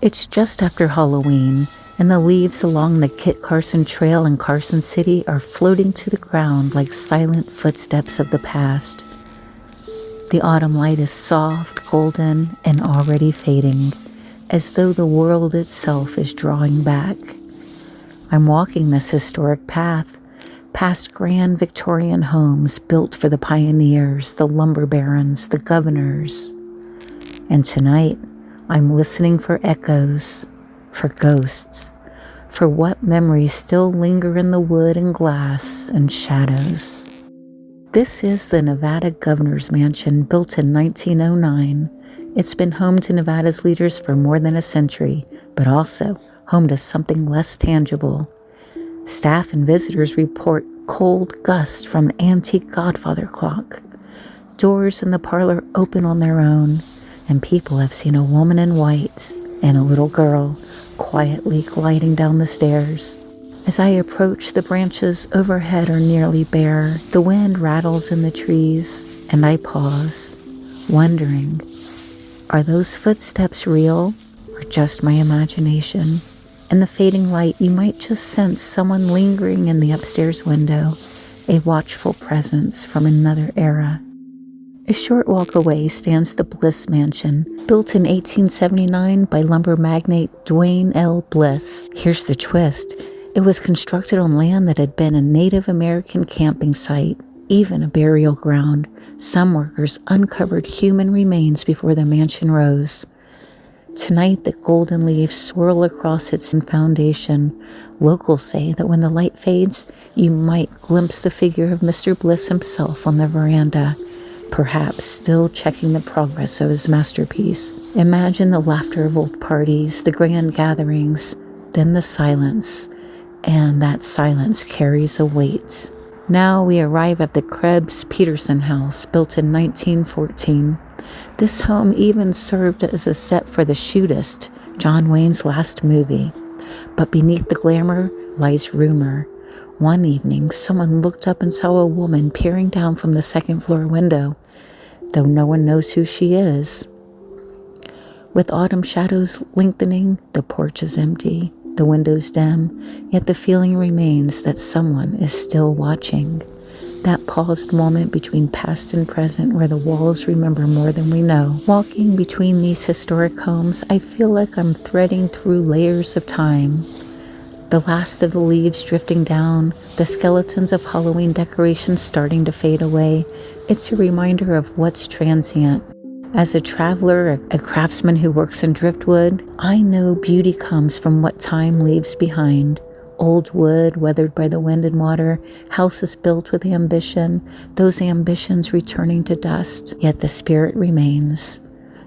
It's just after Halloween, and the leaves along the Kit Carson Trail in Carson City are floating to the ground like silent footsteps of the past. The autumn light is soft, golden, and already fading, as though the world itself is drawing back. I'm walking this historic path, past grand Victorian homes built for the pioneers, the lumber barons, the governors. And tonight, I'm listening for echoes, for ghosts, for what memories still linger in the wood and glass and shadows. This is the Nevada Governor's Mansion, built in 1909. It's been home to Nevada's leaders for more than a century, but also home to something less tangible. Staff and visitors report cold gusts from an antique Godfather clock. Doors in the parlor open on their own, and people have seen a woman in white and a little girl quietly gliding down the stairs. As I approach, the branches overhead are nearly bare. The wind rattles in the trees, and I pause, wondering, are those footsteps real or just my imagination? In the fading light, you might just sense someone lingering in the upstairs window, a watchful presence from another era. A short walk away stands the Bliss Mansion, built in 1879 by lumber magnate Dwayne L. Bliss. Here's the twist. It was constructed on land that had been a Native American camping site, even a burial ground. Some workers uncovered human remains before the mansion rose. Tonight, the golden leaves swirl across its foundation. Locals say that when the light fades, you might glimpse the figure of Mr. Bliss himself on the veranda, perhaps still checking the progress of his masterpiece. Imagine the laughter of old parties, the grand gatherings, then the silence, and that silence carries a weight. Now we arrive at the Krebs-Peterson House, built in 1914. This home even served as a set for The Shootist, John Wayne's last movie. But beneath the glamour lies rumor. One evening, someone looked up and saw a woman peering down from the second-floor window, though no one knows who she is. With autumn shadows lengthening, the porch is empty, the windows dim, yet the feeling remains that someone is still watching. That paused moment between past and present where the walls remember more than we know. Walking between these historic homes, I feel like I'm threading through layers of time. The last of the leaves drifting down, the skeletons of Halloween decorations starting to fade away. It's a reminder of what's transient. As a traveler, a craftsman who works in driftwood, I know beauty comes from what time leaves behind. Old wood, weathered by the wind and water, houses built with ambition, those ambitions returning to dust, yet the spirit remains.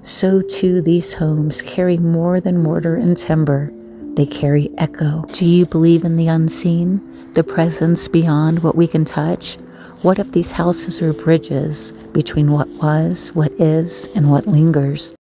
So too these homes carry more than mortar and timber. They carry echo. Do you believe in the unseen? The presence beyond what we can touch? What if these houses are bridges between what was, what is, and what lingers?